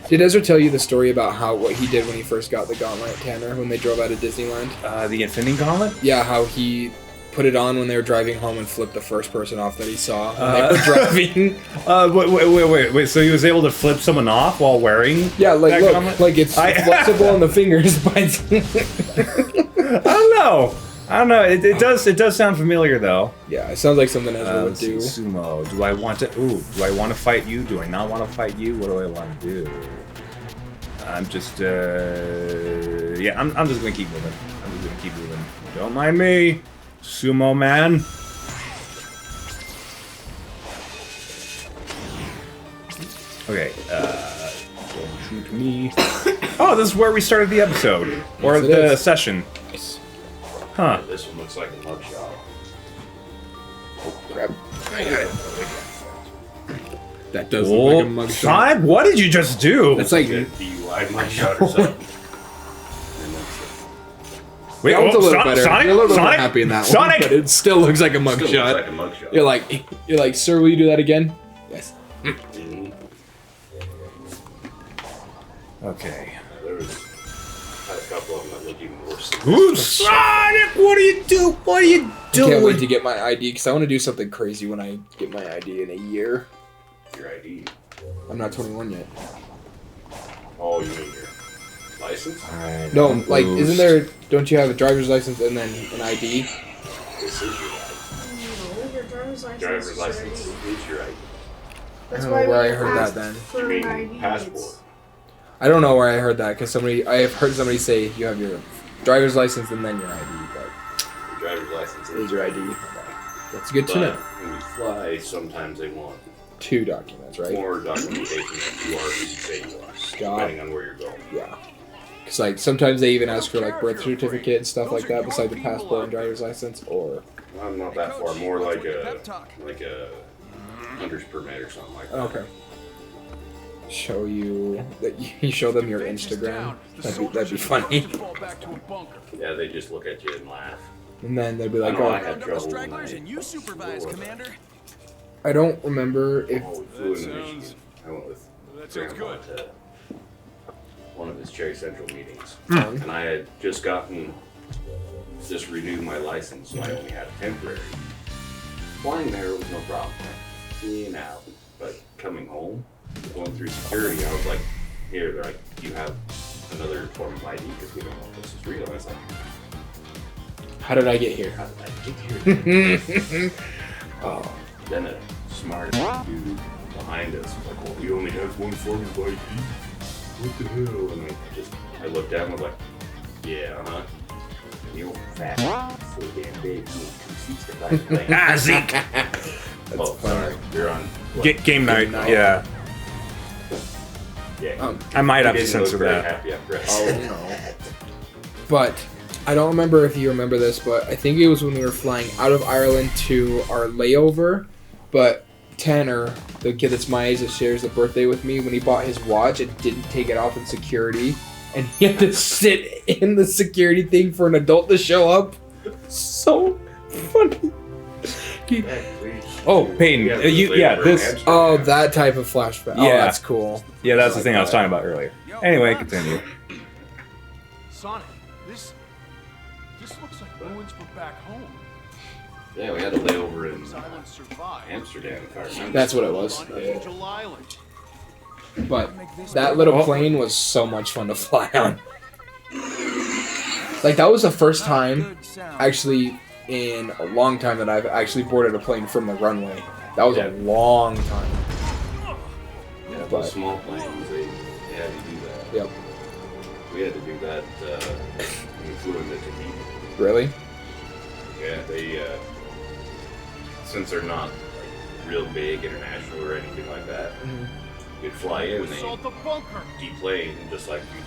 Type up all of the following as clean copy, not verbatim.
Did Ezra tell you the story about what he did when he first got the gauntlet, Tanner, when they drove out of Disneyland? The Infinity Gauntlet? Yeah, how he put it on when they were driving home and flipped the first person off that he saw when they were driving. Wait. So he was able to flip someone off while wearing? Yeah, like that look, gauntlet? like it's flexible on the fingers, but I don't know. It does sound familiar though. Yeah, it sounds like something Ezra would do. Sumo. Do I want to? Ooh. Do I want to fight you? Do I not want to fight you? What do I want to do? I'm just. Yeah. I'm just gonna keep moving. Don't mind me, Sumo man. Okay. Don't shoot me. Oh, this is where we started the episode or the session. Huh. This one looks like a mugshot. Oh, crap. I got it. That does look like a mugshot. Sonic, what did you just do? That's like a DUI mugshot or something. Wait, that one's a little better. Sonic, You're a little bit more Sonic, happy in that Sonic. one, but it still looks like a mugshot. Still looks like a mugshot. You're like, sir, will you do that again? Yes. Okay. There was had a couple of them that look even worse. Ooh, Sonic, what do you do? What are you doing? I can't wait to get my ID because I want to do something crazy when I get my ID in a year. Your ID. I'm not 21 yet. Oh, you mean your license? Alright. No, like, isn't there? Don't you have a driver's license and then an ID? This is your ID. No, your driver's license. Driver's license is your ID. I don't know where I heard that then. You mean passport? I don't know where I heard that because I have heard somebody say you have your driver's license and then your ID, but Your driver's license is your ID. Okay. That's good to know. When you fly, sometimes they want 2 documents, right? more documentation that you are who you say you are, depending on where you're going. Yeah. Because like sometimes they even ask for like birth certificate and stuff like that beside the passport and driver's license, or I'm not that far. More like a hunter's permit or something like that. okay. Show you that you show them your Instagram. That'd be funny. Yeah, they just look at you and laugh. And then they'd be like, I know "Oh, I had trouble when I don't remember if." we flew into Michigan. I went with Grandpa to one of his Cherry Central meetings, and I had just renewed my license, so I only had a temporary. Flying there was no problem, in out, but coming home, going through security, I was like, "Here, they're like, you have another form of ID because we don't know if this is real." And I was like, "How did I get here?" "How did I get here?" Oh, then a smart dude behind us was like, "Well, he only has one form of ID. What the hell?" And I looked down and was like, "Yeah, You fat, so damn big. You need 2 seats to ride the plane." Ah, Zeke. Oh, sorry. You're on what? Game night. Yeah. Yeah. I might have to didn't look censor very that. happy after I Oh said no. But I don't remember if you remember this, but I think it was when we were flying out of Ireland to our layover. But Tanner, the kid that's my age that shares the birthday with me, when he bought his watch, it didn't take it off in security, and he had to sit in the security thing for an adult to show up. So funny. Oh, Peyton, this. Oh, that type of flashback. Oh, Yeah. that's cool. Yeah, that's the thing I was talking about earlier. Anyway, continue. Sonic, this looks like ruins for back home. Yeah, we had a layover in These islands survived. Amsterdam, if I remember. That's what it was. On Angel Island. But that little plane was so much fun to fly on. Like, that was the first time, actually, in a long time that I've actually boarded a plane from the runway. That was a long time. Yeah, those small planes, they had to do that. Yep. We had to do that when we flew into Tahiti. Really? Yeah, they, since they're not real big international or anything like that, you'd fly in and they Assault the bunker. deplane just like you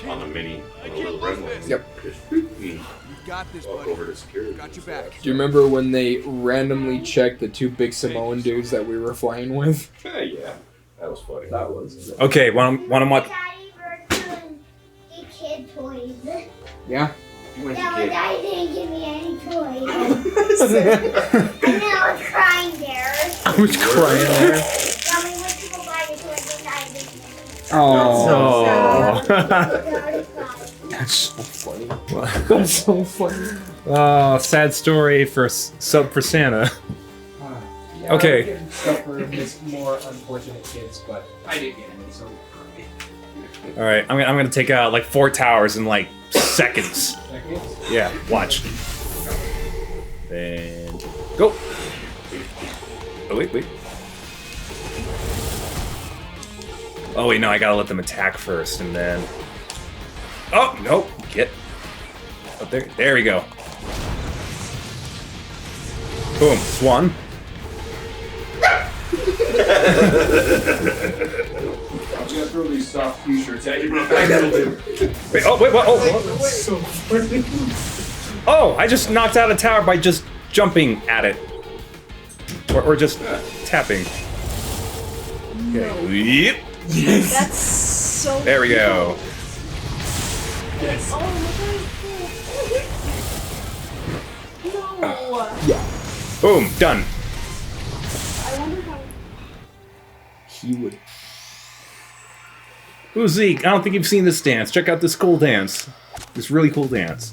on a little runway. Yep. Just You got this, walk buddy. over to security. Got your back. Do you remember when they randomly checked the 2 big Samoan dudes that we were flying with? Yeah, that was funny. That was. Okay, want to watch? Daddy, we're doing the kid toys. Yeah? You went Yeah, to but kid. Daddy didn't give me any toys. And then I was crying there. I was crying there. Yeah, we went to go buy the toys and Daddy didn't give me. Oh. That's so funny. That's so funny. Oh, sad story for sub for Santa. Yeah, Okay. I'm getting stuff for these more unfortunate kids, but I did get any, so. All right, I'm gonna take out like 4 towers in like seconds. Seconds? Yeah, watch. Then go. Oh wait. Oh wait, no, I gotta let them attack first, and then. Oh no, get up there. There we go. Boom, swan. I'm gonna throw these soft t-shirts at you real fast. Wait, wait, what? Oh, So funny. oh, I just knocked out a tower by just jumping at it. Or just tapping. Okay. Yep. That's so. There we go. Yes. Oh, look at this. No. Boom, done. I wonder how. He would. Ooh, Zeke, I don't think you've seen this dance. Check out this cool dance. This really cool dance.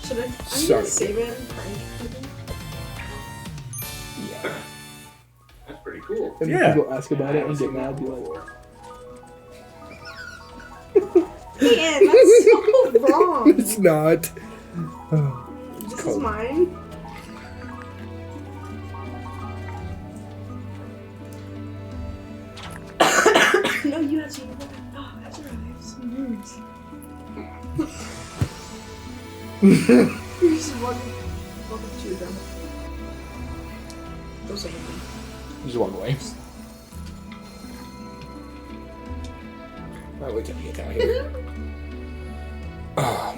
Should I? I'm Sorry. gonna save it and prank people. Yeah. That's pretty cool. And Yeah. people ask about it and get mad, be like, Man, that's so wrong. it's not. This is mine. No, you have some. Oh, that's right. I have some nerves. You're just walking to them. Don't say anything. Just walk away. Alright, wait till you get down here. Oh.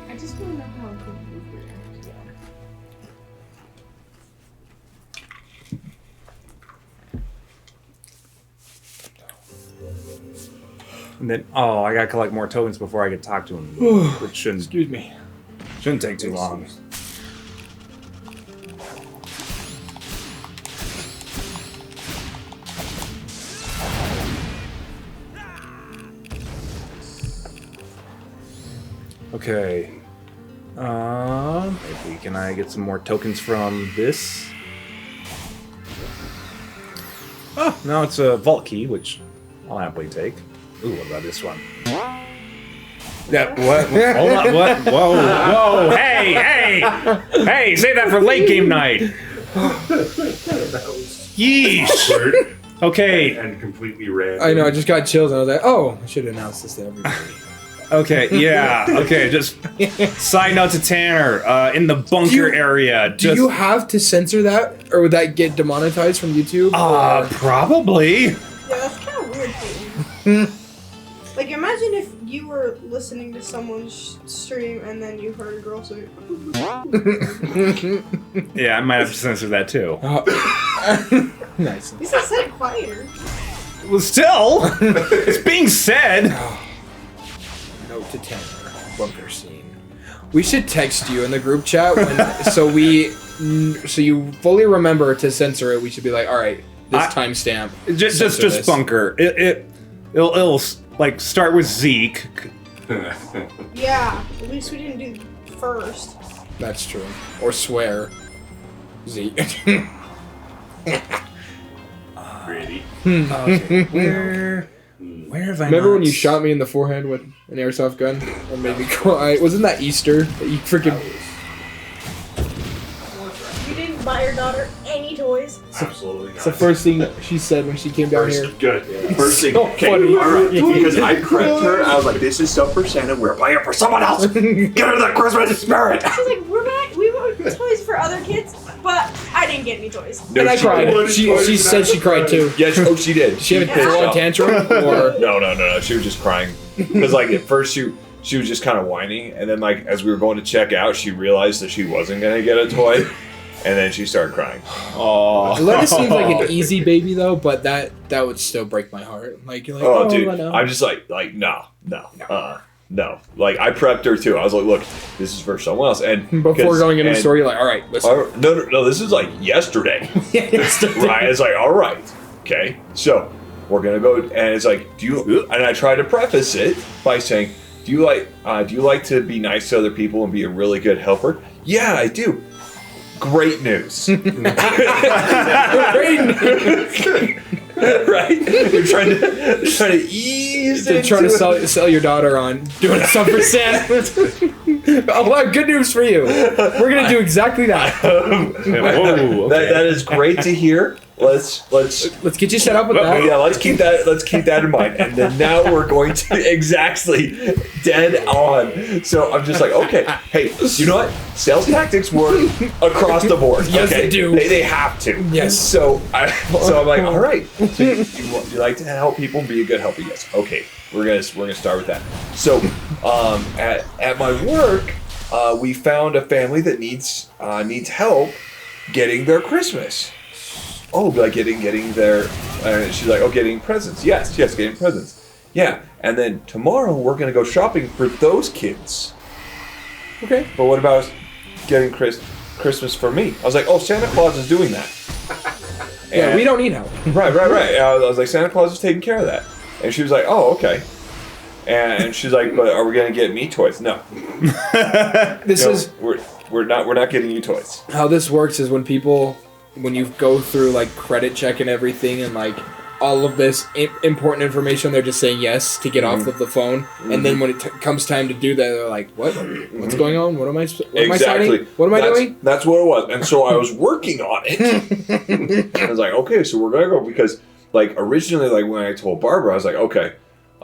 I just want to know how uncomfortable for you. And then, oh, I gotta collect more tokens before I can talk to him. Which shouldn't me. shouldn't take too long. Okay. Maybe can I get some more tokens from this? Oh, no, it's a vault key, which I'll happily take. Ooh, what about this one? Yeah, what? Hold on, what? Whoa, whoa, hey! Hey, save that for late game night! Yeesh! Okay, And completely red. I know, I just got chills and I was like, oh, I should announce this to everybody. okay, yeah, okay, just side note to Tanner, in the bunker area, Do you have to censor that? Or would that get demonetized from YouTube? Or- probably. Yeah, that's kind of weird thing. Like, imagine if you were listening to someone's stream and then you heard a girl say, Yeah, I might have to censor that too. Nice. at least I said it quieter. Well, still, it's being said. Note to Tanner, bunker scene. We should text you in the group chat when, so you fully remember to censor it. We should be like, all right, this timestamp. Just censor this. bunker. It'll like start with Zeke. Yeah, at least we didn't do first. That's true. Or swear. Z. Pretty. Okay, where have I? Remember when not you shot me in the forehead with an airsoft gun? And made me cry? Wasn't that Easter? That you freaking. You didn't buy your daughter any toys. Absolutely not. It's the first thing she said when she came down here. Good. First thing. So Okay, funny. alright. Because I prepped her. I was like, this is stuff for Santa. We're buying it for someone else. Get her that Christmas spirit. She's like, we want toys for other kids, but I didn't get any toys. And I cried. didn't. She said she cried too. Yeah, she did. She had a Yeah. full-on tantrum, or No. She was just crying because, like, at first she was just kind of whining, and then, like, as we were going to check out, she realized that she wasn't gonna get a toy, and then she started crying. Oh, Lena seems like an easy baby though, but that would still break my heart. Like you're like, Oh, dude, I know. I'm just like, no. Like, I prepped her too. I was like, look, this is for someone else, and Before going into the and- store, you're like, all right, listen. No. This is like yesterday. Right? It's like, all right, okay. So we're gonna go, and it's like, do you? And I try to preface it by saying, do you like to be nice to other people and be a really good helper? Yeah, I do. Great news. Great news. Right? You're trying to ease They're into trying to it. sell your daughter on doing stuff for Santa. Oh, well, good news for you. We're gonna do exactly that. Whoa, okay. That is great to hear. Let's get you set up with that. yeah, let's keep that in mind. And then now we're going to exactly dead on. So I'm just like, okay, hey, you know what? Sales tactics work across the board. Yes, okay? they do. They have to. Yes. So I'm like, all right. So you like to help people and be a good helper? Yes. Okay. We're gonna start with that. So at my work, we found a family that needs help getting their Christmas. Oh, like getting their, she's like, oh, getting presents. Yes, getting presents. Yeah, and then tomorrow we're going to go shopping for those kids. Okay, but what about getting Christmas for me? I was like, oh, Santa Claus is doing that. Yeah, we don't need help. Right. I was like, Santa Claus is taking care of that. And she was like, oh, okay. And she's like, but are we going to get me toys? No. We're not getting you toys. How this works is when you go through like credit check and everything and like all of this important information, they're just saying yes to get off of the phone. And then when it comes time to do that, they're like, what's going on? What am I signing? What am I doing? That's what it was. And so I was working on it. I was like, okay, so we're going to go because like originally, like when I told Barbara, I was like, okay,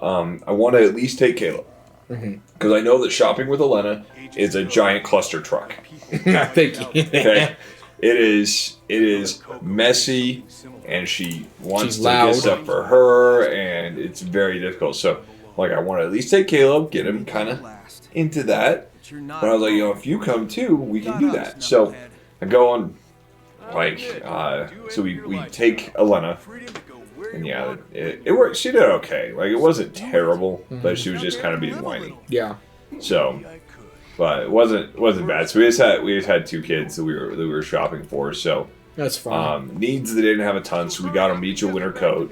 I want to at least take Caleb. Because I know that shopping with Elena is a giant cluster truck. Thank you. Okay. It is messy, and she wants to get stuff for her, and it's very difficult. So, like, I want to at least take Caleb, get him kind of into that. But I was like, if you come too, we can do that. So, I go on, like, so we take Elena, and yeah, it worked. She did okay. Like, it wasn't terrible, but she was just kind of being whiny. Yeah. So. But it wasn't bad. So we just had two kids that we were shopping for. So that's fine. Needs they didn't have a ton, so we got them each a winter coat,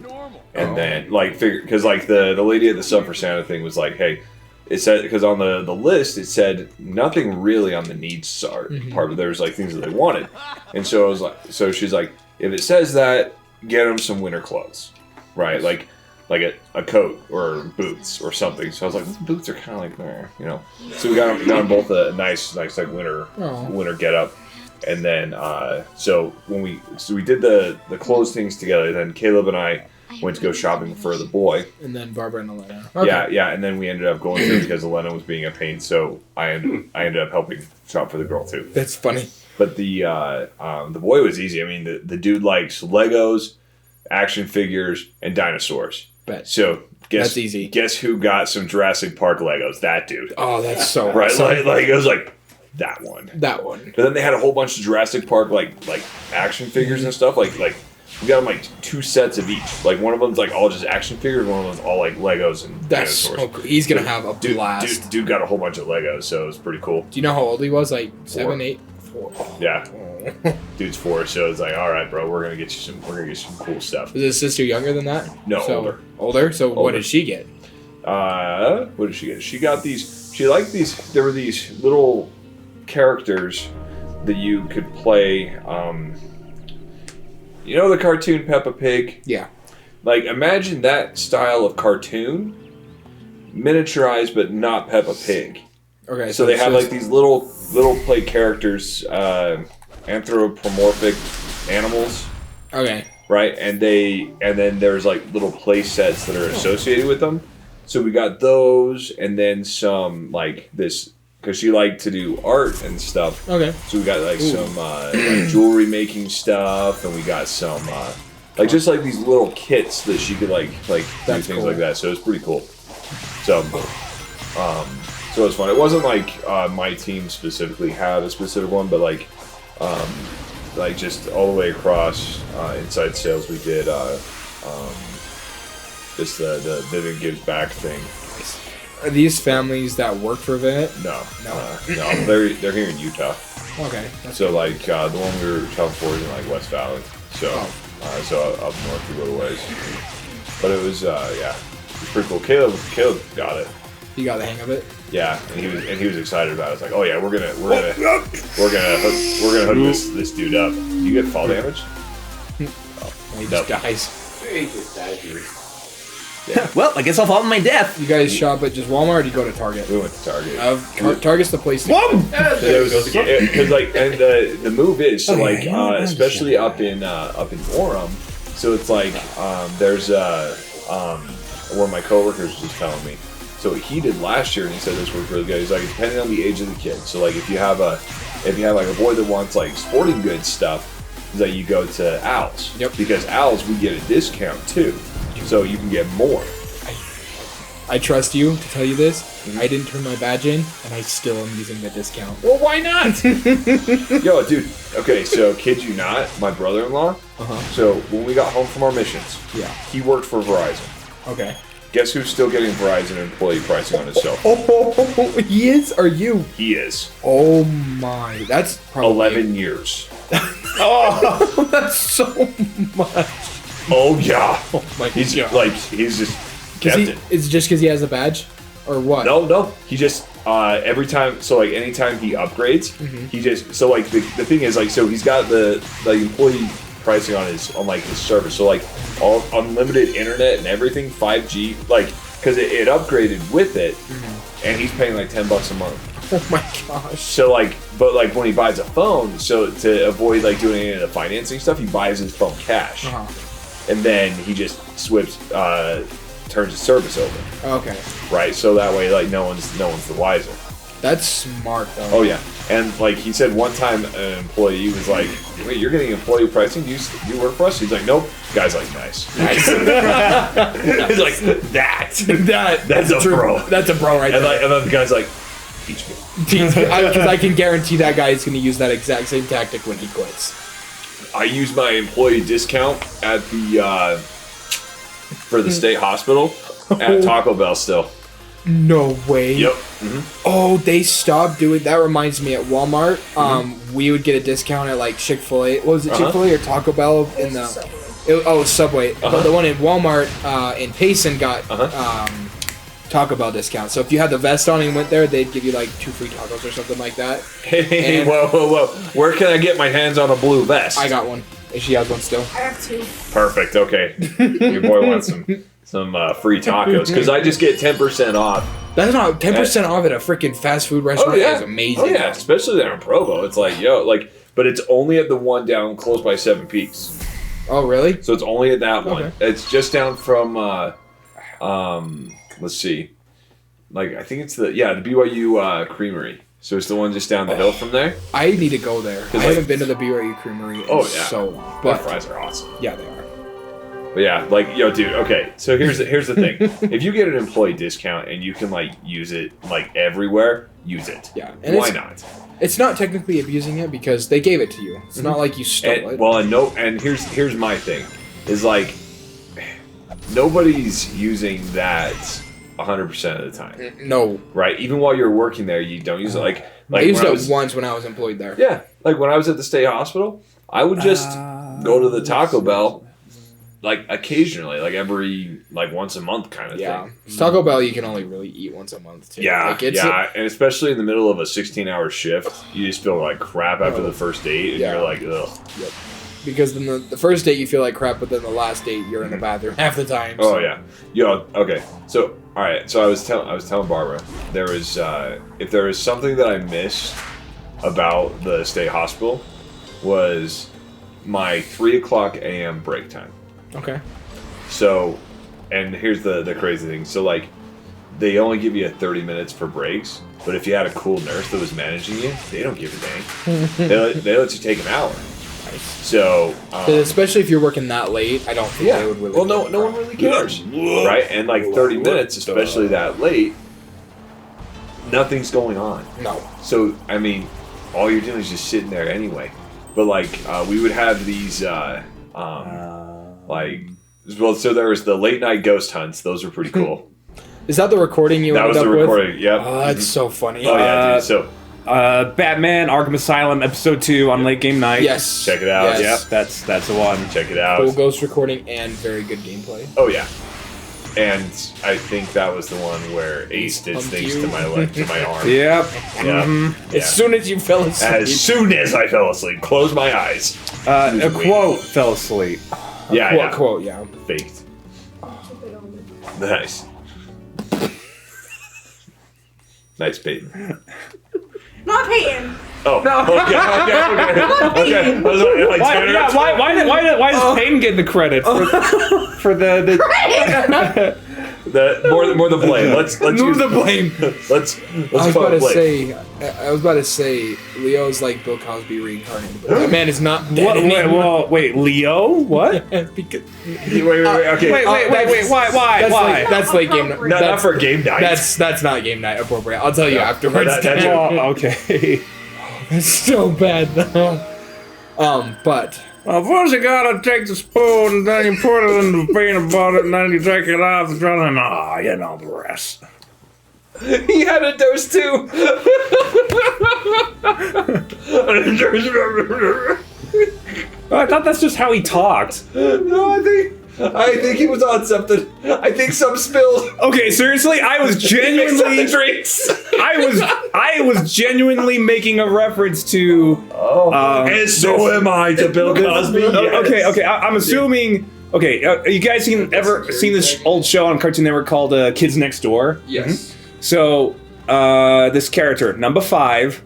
and then because like the lady at the Sub for Santa thing was like, hey, it said because on the list it said nothing really on the needs part, but there's like things that they wanted, and so I was like, so she's like, if it says that, get them some winter clothes, right? Like a coat or boots or something. So I was like, boots are kind of like there, you know. So we got them both a nice like winter get up, and then so we did the clothes things together. Then Caleb and I went to go shopping for the boy, and then Barbara and Elena. Okay. Yeah, and then we ended up going through because Elena was being a pain. So I ended up helping shop for the girl too. That's funny. But the boy was easy. I mean, the dude likes Legos, action figures, and dinosaurs. So that's easy. Guess who got some Jurassic Park Legos? That dude. Oh, that's so right. Awesome. Like it was like that one. That one. But then they had a whole bunch of Jurassic Park like action figures and stuff. Like we got them like 2 sets of each. Like one of them's like all just action figures. One of them's all like Legos and that's dinosaurs. So cool. He's gonna have a blast. Dude got a whole bunch of Legos, so it was pretty cool. Do you know how old he was? Like 4. 7, 8, 4. Yeah. Dude's 4, so it's like, all right, bro, we're gonna get you some cool stuff. Is his sister younger than that? No, older. Older? So what did she get? What did she get? She got these. She liked these. There were these little characters that you could play. You know the cartoon Peppa Pig? Yeah. Like imagine that style of cartoon, miniaturized but not Peppa Pig. Okay. So they have like these little play characters. Anthropomorphic animals. Okay. Right, and then there's like little play sets that are associated with them. So we got those, and then some like this because she liked to do art and stuff. Okay. So we got like some like jewelry making stuff, and we got some like just like these little kits that she could like do things cool. Like that. So it's pretty cool. So so it's fun. It wasn't like my team specifically had a specific one, but like just all the way across inside sales, we did just the Vivian Gives Back thing. Are these families that work for Vivian? No. They're here in Utah. Okay. So like the one we were shopping for is in like West Valley. So so up north we go to ways. But it was yeah, it was pretty cool. Caleb got it. You got the hang of it. Yeah, and he was excited about it. It's like, oh yeah, we're gonna hook this dude up. You get fall damage? He just dies. He just died here. Well, I guess I'll fall to my death. You guys shop at just Walmart or do you go to Target? We went to Target. Target's the place to Whoa! Because like, and the move is so like, especially up in Orem. So it's like, there's one of my coworkers was telling me. So he did last year, and he said this was really good. He's like, depending on the age of the kid. So like, if you have like a boy that wants like sporting goods stuff, he's like, you go to Owls. Yep. Because Owls, we get a discount too, so you can get more. I trust you to tell you this. I didn't turn my badge in, and I still am using the discount. Well, why not? Yo, dude. Okay, so kid you not, my brother-in-law. So when we got home from our missions, he worked for Verizon. Okay. Guess who's still getting Verizon employee pricing on his cell phone? Oh, he is? Are you? He is. Oh my, that's probably 11 years. Oh, that's so much. Oh yeah. Oh my He's God. like he's just kept it. It's just because he has a badge, or what? No. He just every time. So like anytime he upgrades, he just so like the thing is like so he's got the employee pricing on his service. So like all unlimited internet and everything, 5G, like because it upgraded with it, and he's paying like $10 a month. Oh my gosh. So like, but like when he buys a phone, so to avoid like doing any of the financing stuff, he buys his phone cash, and then he just turns his service over. Okay. Right. So that way, like no one's the wiser. That's smart though. Oh yeah. And like he said one time, an employee was like, "Wait, you're getting employee pricing? Do you work for us?" He's like, "Nope." Guy's like, "Nice." He's like, "That's a bro. That's a bro right there. And then the guy's like, "Teach me." Because I can guarantee that guy is going to use that exact same tactic when he quits. I use my employee discount at the for the state hospital at Taco Bell still. No way. Yep. Oh, they stopped doing that. Reminds me at Walmart. We would get a discount at like Chick-fil-A. What was it, Chick-fil-A or Taco Bell in the? Subway. But the one in Walmart in Payson got Taco Bell discount. So if you had the vest on and went there, they'd give you like 2 free tacos or something like that. Hey, whoa! Where can I get my hands on a blue vest? I got one. She has one still. I have 2. Perfect. Okay, your boy wants some free tacos because I just get 10% off. That's not 10% off at a freaking fast food restaurant. Oh yeah, Is amazing. Oh yeah, especially there in Provo. It's like but it's only at the one down close by Seven Peaks. Oh really? So it's only at that one. Okay. It's just down from let's see, like I think it's the BYU Creamery. So it's the one just down the hill from there. I need to go there. I haven't been to the BYU Creamery in so long. Their But fries are awesome. yeah, they are. But yeah, like dude. Okay, so here's the thing. If you get an employee discount and you can like use it like everywhere, use it. Yeah, and why not? It's not technically abusing it because they gave it to you. It's not like you stole it. Well, and here's my thing, is like nobody's using that 100% of the time. No. Right? Even while you're working there, you don't use it. Like I used it once when I was employed there. Yeah, like when I was at the state hospital, I would just go to the Taco Bell. Like occasionally, like every once a month kind of thing. Taco Bell you can only really eat once a month too. Yeah, like and especially in the middle of a 16-hour shift, you just feel like crap after the first date, and you're like, ugh. Yep. Because then the first date you feel like crap, but then the last date you're in the bathroom half the time. So. Oh yeah, okay. So all right, so I was telling Barbara there was if there was something that I missed about the state hospital was my 3:00 a.m. break time. Okay. So, and here's the crazy thing. So, like, they only give you 30 minutes for breaks, but if you had a cool nurse that was managing you, they don't give a dang. they let you take an hour. Nice. So, especially if you're working that late, I don't think they would really. Well, no one really cares, right? And like 30 minutes, especially that late, nothing's going on. No. So, I mean, all you're doing is just sitting there anyway. But like, we would have these. So there was the late night ghost hunts. Those were pretty cool. Is that the recording you ended up with? That was the recording, yep. Oh, that's so funny. Oh, yeah, dude. So, Batman Arkham Asylum Episode 2 on late game night. Yes. Check it out. Yes. Yep, that's the one. Check it out. Cool ghost recording and very good gameplay. Oh, yeah. And I think that was the one where Ace did Pumped things you. to my leg, to my arm. Yep. Yeah. As soon as you fell asleep. As soon as I fell asleep, close my eyes. A quote fell asleep. Yeah, Quote, yeah. faked. Nice. Nice, Peyton. Not Peyton. Oh, no. Okay. I was like, Why does Payne get the credit for the more the blame. Let's Move use the blame. Let's I was put about to blame. say Leo's like Bill Cosby reincarnated, but that man is not dead anymore. wait, Leo? What? Because, Wait, okay. Wait, why? that's like game night. Not for game night. That's not game night appropriate. I'll tell you afterwards. That's okay. It's so bad though. But Well, first you gotta take the spoon, and then you put it in the peanut butter, and then you take it off the drum, and you know the rest. He had a dose too. I thought that's just how he talked. No, I think he was on something. I think some spilled. Okay, seriously, I was genuinely drinks. I was genuinely making a reference to. And so am I to Bill Cosby. Yes. Okay. I'm assuming. Okay, you guys ever seen this old show on Cartoon Network called Kids Next Door? yes. So this character, number 5,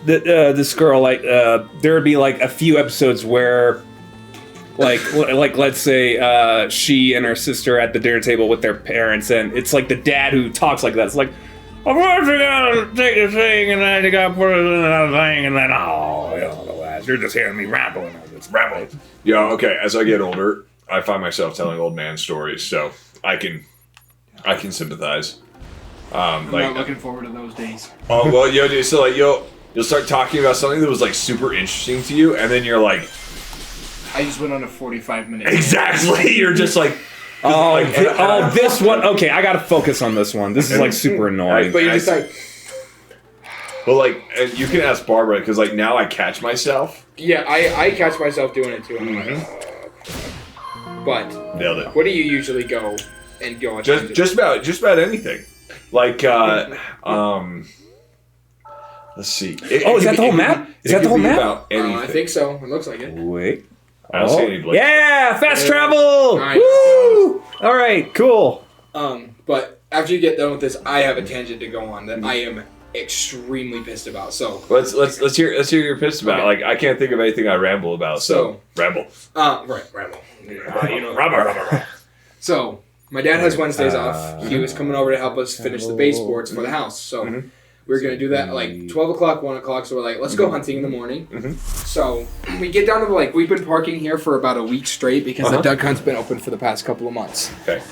this girl, like there would be like a few episodes where. Like let's say she and her sister at the dinner table with their parents, and it's like the dad who talks like that. It's like, of course you gotta take this thing, and then you gotta put it in another thing, and then you're just hearing me rambling. It's rambling. Yeah. Okay. As I get older, I find myself telling old man stories, so I can sympathize. I'm not looking forward to those days. Oh well, dude. So like, you'll start talking about something that was like super interesting to you, and then you're like. I just went on a 45-minute. Exactly. You're just like. This one. Okay, I gotta focus on this one. This is like super annoying. But you're just like. Well, like, and you can ask Barbara because like now I catch myself. Yeah, I catch myself doing it too. I'm like, but Nailed it. where do you usually go and go? On Just about anything. Like let's see. Is that the whole map? Is that the whole map? About anything. I think so. It looks like it. Wait. I don't see any blink. Yeah, fast travel. Nice. Woo! All right, cool. But after you get done with this, I have a tangent to go on that I am extremely pissed about. So Let's hear you're pissed about. Okay. Like I can't think of anything I ramble about. So ramble. right, ramble. So my dad has Wednesdays off. He was coming over to help us finish the baseboards for the house. So we were gonna do that at like 12 o'clock, 1 o'clock. So we're like, let's go hunting in the morning. So we get down to like we've been parking here for about a week straight because the duck hunt's been open for the past couple of months. Okay.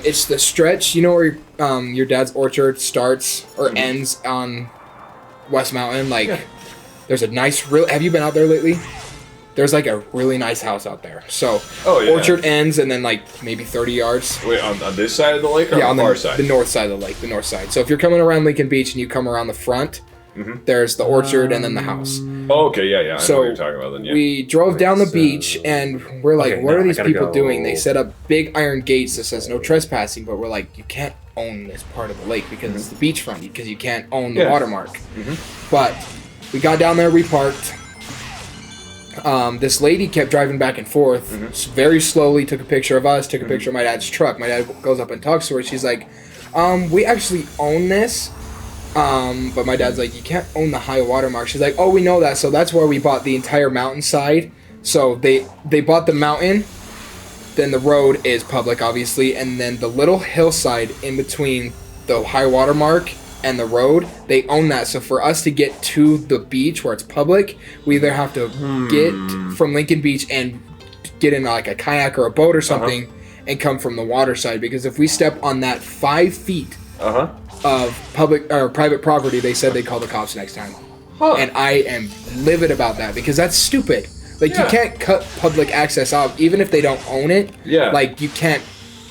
It's the stretch, you know, where your dad's orchard starts or ends on West Mountain. Like, there's a nice, have you been out there lately? There's like a really nice house out there. So, orchard ends and then like maybe 30 yards. Wait, on this side of the lake or on the far side? The north side of the lake, the north side. So if you're coming around Lincoln Beach and you come around the front, there's the orchard and then the house. Oh, okay, yeah. I know So what you're talking about then, yeah. we drove down the beach and we're like, what are these people doing? They set up big iron gates that says no trespassing, but we're like, you can't own this part of the lake because it's the beachfront, because you can't own the watermark. But we got down there, we parked. This lady kept driving back and forth very slowly, took a picture of us, took a picture of my dad's truck. My dad goes up and talks to her. She's like, we actually own this. But my dad's like, you can't own the high water mark. She's like, oh, we know that. So that's where we bought the entire mountainside. So they bought the mountain. Then the road is public, obviously. And then the little hillside in between the high water mark and the road, they own that. So for us to get to the beach where it's public, we either have to get from Lincoln Beach and get in like a kayak or a boat or something and come from the water side. Because if we step on that 5 feet of public or private property, they said they'd call the cops next time. And I am livid about that because that's stupid. Like, you can't cut public access off, even if they don't own it. Like, you can't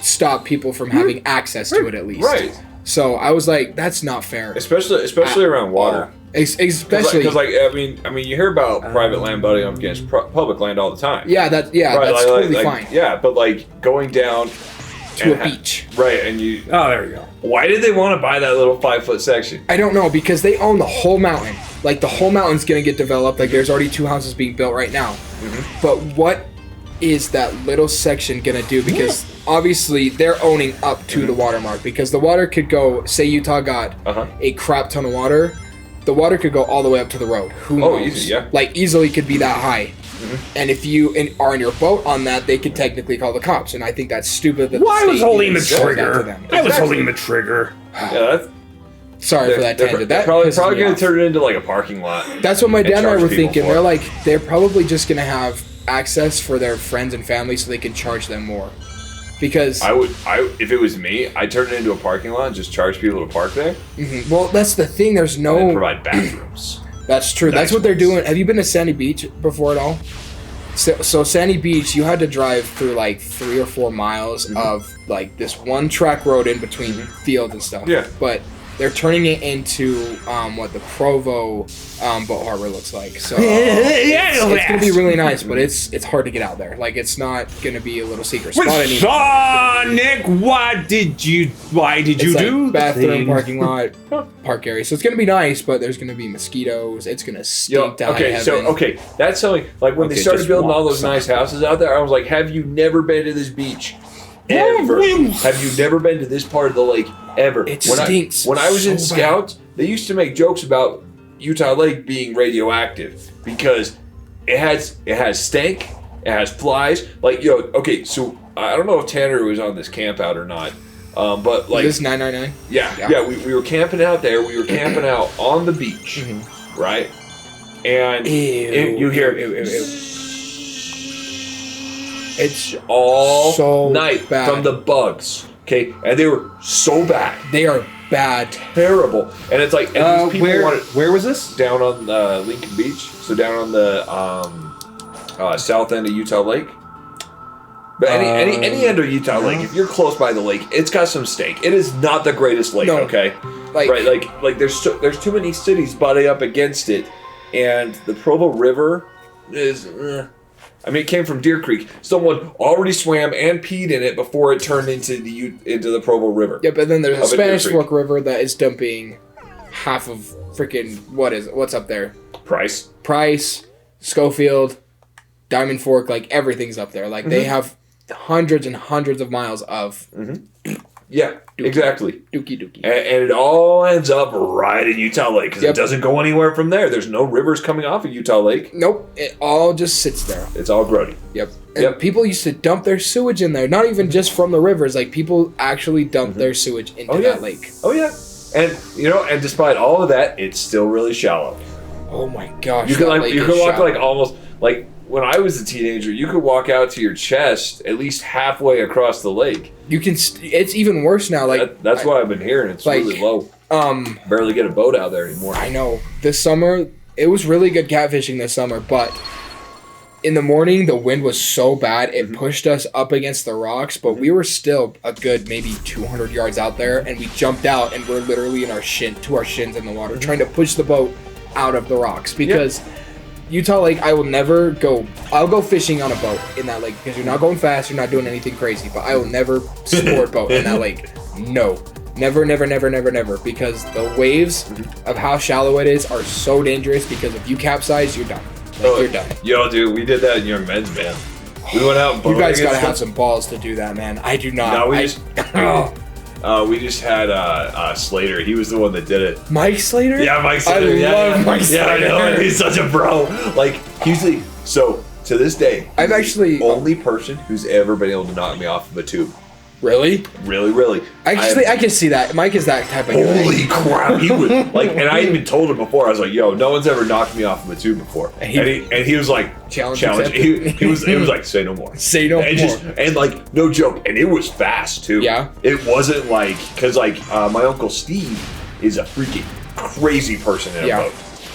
stop people from having access to it at least. Right. So I was like, that's not fair. Especially around water. Especially because like I mean you hear about private land butting up against public land all the time. Yeah, that's right, totally fine. Yeah, but like going down to a beach. Right, and you. Oh, there you go. Why did they want to buy that little 5-foot section? I don't know, because they own the whole mountain. Like, the whole mountain's gonna get developed. Like, there's already 2 houses being built right now. But what is that little section gonna do? Because obviously they're owning up to the watermark. Because the water could go, say Utah got a crap ton of water, the water could go all the way up to the road. Who knows? Easy, yeah. Like, easily could be that high. And if you are in your boat on that, they could technically call the cops. And I think that's stupid. That Why the was state holding the even says that to trigger? them. I was holding the trigger. Yeah, Sorry for that tangent. That probably pisses me going off. to turn it into like a parking lot. That's what my dad and I charge were people thinking. for it. They're like, they're probably just gonna have access for their friends and family, so they can charge them more. Because If it was me, I'd turn it into a parking lot and just charge people to park there. well, that's the thing. There's And no. provide bathrooms. That's true. That's Nice what they're ones. doing. Have you been to Sandy Beach before at all? So Sandy Beach, you had to drive through like 3 or 4 miles of like this one track road in between fields and stuff. Yeah. But they're turning it into what the Provo boat harbor looks like. So it's gonna be really nice, but it's hard to get out there. Like, it's not gonna be a little secret spot anymore. Sonic, why did you It's like do the bathroom, thing? parking lot, park area. So it's gonna be nice, but there's gonna be mosquitoes. It's gonna stink to high heaven. That's something. Like when they started just building all walk those nice houses out there, I was like, "Have you never been to this beach? Ever? Have you never been to this part of the lake ever?" It stinks When I was in so Scouts, they used to make jokes about Utah Lake being radioactive because it has stank, it has flies. Like, okay, so I don't know if Tanner was on this camp out or not, but like Is this 999? yeah, we were camping out there. We were camping out on the beach, right? And you hear it's all so night bad. from the bugs. Okay, and they were so bad, They are bad. terrible. And it's like, and these people wanted where was this? down on Lincoln Beach, so down on the south end of Utah Lake. But any end of Utah Lake, if you're close by the lake, it's got some stank. It is not the greatest lake. No. Okay, Like, right? Like there's too many cities butting up against it, and the Provo River is. I mean, it came from Deer Creek. Someone already swam and peed in it before it turned into the Provo River. Yeah, but then there's a Up at Deer Spanish Creek. Fork River that is dumping half of freaking what's up there? Price, Schofield, Diamond Fork, like everything's up there. Like they have hundreds and hundreds of miles of Yeah, exactly. dookie. And it all ends up right in Utah Lake because Yep. it doesn't go anywhere from there. There's no rivers coming off of Utah Lake. Nope, it all just sits there. It's all grody. Yep. And Yep. people used to dump their sewage in there, not even just from the rivers. Like, people actually dump their sewage into that lake. Oh yeah. And and despite all of that, it's still really shallow. Oh my gosh. You can that lake you is can walk shallow. like almost like when I was a teenager, you could walk out to your chest at least halfway across the lake. You can. It's even worse now. Like That's what I've been hearing. It's like, really low. um, Barely get a boat out there anymore. I know. This summer, it was really good catfishing this summer, but in the morning, the wind was so bad, it pushed us up against the rocks, but we were still a good maybe 200 yards out there, and we jumped out, and we're literally in our shins in the water, trying to push the boat out of the rocks, because Utah Lake, I'll go fishing on a boat in that lake, because you're not going fast, you're not doing anything crazy, but I will never sport boat in that lake. No. Never, because the waves of how shallow it is are so dangerous, because if you capsize, you're done. You're done. Yo, dude, we did that in Young Men's, man. We went out. You guys boating gotta and have stuff. some balls to do that, man. I do not. No, we just had Slater. He was the one that did it. Mike Slater? Yeah, Mike Slater. love Mike Yeah, I Slater. know. He's such a bro. Like, usually, so to this day, I've he's actually- the only person who's ever been able to knock me off of a tube. Really? Really. I can see that. Mike is that type of guy. Holy crap! He would like, and I even told him before. I was like, "Yo, no one's ever knocked me off of a tube before." And he was like, Challenge He was like, "Say no more." Say no and more. And like, no joke. And it was fast too. Yeah. It wasn't like because my uncle Steve is a freaking crazy person in a boat.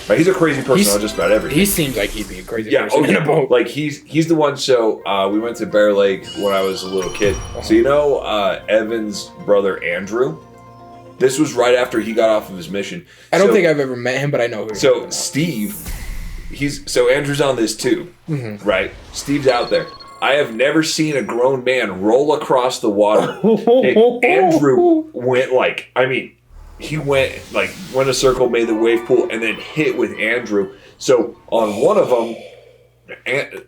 Right? He's a crazy person on just about everything. He seems like he'd be a crazy person in a boat. Like he's the one. So we went to Bear Lake when I was a little kid. So you know Evan's brother Andrew. This was right after he got off of his mission. I don't think I've ever met him, but I know who. So Steve, Andrew's on this too, right? Steve's out there. I have never seen a grown man roll across the water. Hey, Andrew went like, I mean, he went a circle, made the wave pool, and then hit with Andrew. So on one of them,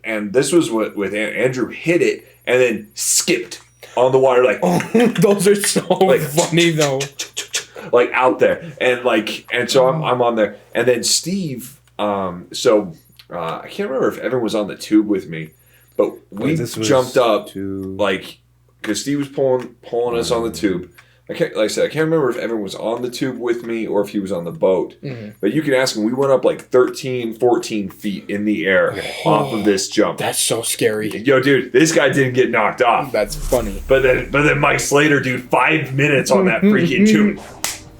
and this was with Andrew hit it and then skipped on the water like. Those are so funny though. Like out there and so I'm on there, and then Steve. I can't remember if Evan was on the tube with me. But we jumped up, because Steve was pulling us on the tube. I can't remember if Evan was on the tube with me or if he was on the boat. Mm-hmm. But you can ask him. We went up like 13, 14 feet in the air off of this jump. That's so scary. Yo, dude, this guy didn't get knocked off. That's funny. But then Mike Slater, dude, 5 minutes on that freaking tube.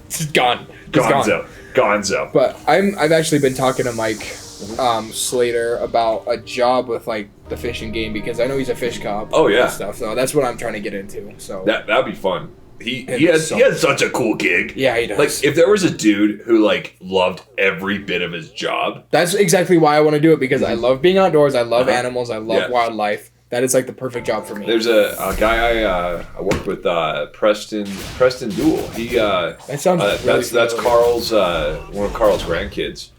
It's gone. Gonzo. But I've actually been talking to Mike Slater about a job with the fishing game, because I know he's a fish cop. Oh yeah, and stuff. So that's what I'm trying to get into. So that'd be fun. He has such a cool gig. Yeah, he does. Like if there was a dude who loved every bit of his job. That's exactly why I want to do it, because I love being outdoors. I love animals. I love wildlife. That is the perfect job for me. There's a guy I worked with, Preston Dool. He that sounds really that's Carl's one of Carl's grandkids.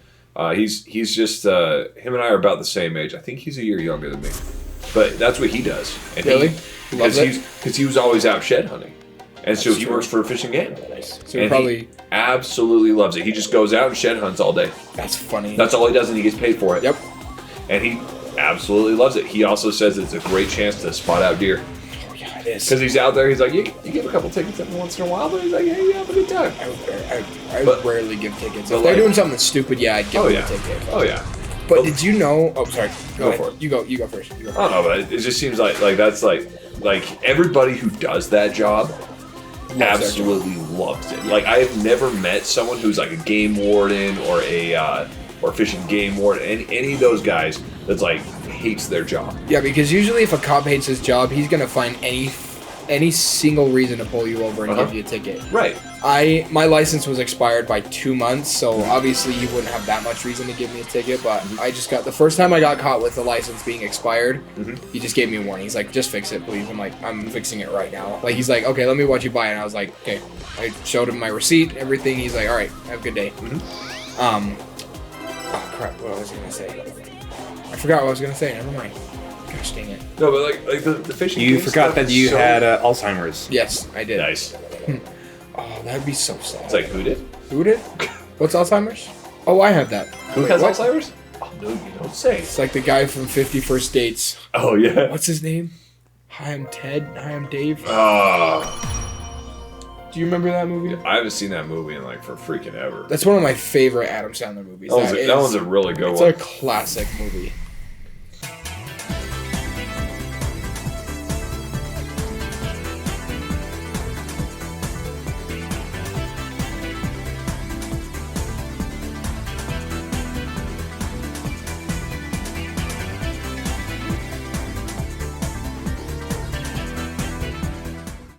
He's just him and I are about the same age. I think he's a year younger than me, but that's what he does. And really? Because he was always out shed hunting, and so he works for a fishing game. Nice. So he absolutely loves it. He just goes out and shed hunts all day. That's funny. That's all he does, and he gets paid for it. Yep. And he absolutely loves it. He also says it's a great chance to spot out deer. Oh yeah, it is. Because he's out there, he's like, you give a couple tickets every once in a while, but he's like, hey, you have a good time. I rarely give tickets. If they're doing something stupid, I'd give them a ticket. Oh yeah. But did you know? Oh, sorry. Go for it. You go first. I don't know, but it just seems like that's like everybody who does that job absolutely loves it. Like I have never met someone who's like a game warden or a fishing game warden, any of those guys that's hates their job. Yeah, because usually if a cop hates his job, he's gonna find any single reason to pull you over and give you a ticket. Right. My license was expired by 2 months, so obviously you wouldn't have that much reason to give me a ticket, but I just got, the first time I got caught with the license being expired, he just gave me a warning. He's like, just fix it, please. I'm like, I'm fixing it right now. He's like, okay, let me watch you buy it. And I was like, okay. I showed him my receipt, everything. He's like, all right, have a good day. Oh crap, what was I gonna say? I forgot what I was gonna say, never mind. Gosh dang it. No, but the fishing. You forgot that you had Alzheimer's. Yes, I did. Nice. Oh, that'd be so sad. It's like, who did? Who did? What's Alzheimer's? Oh, I have that. Who has Alzheimer's? Oh, no, you don't say. It's like the guy from 50 First Dates. Oh, yeah. What's his name? Hi, I'm Ted. Hi, I'm Dave. Do you remember that movie? I haven't seen that movie in for freaking ever. That's one of my favorite Adam Sandler movies. That one's a really good one. It's a classic movie.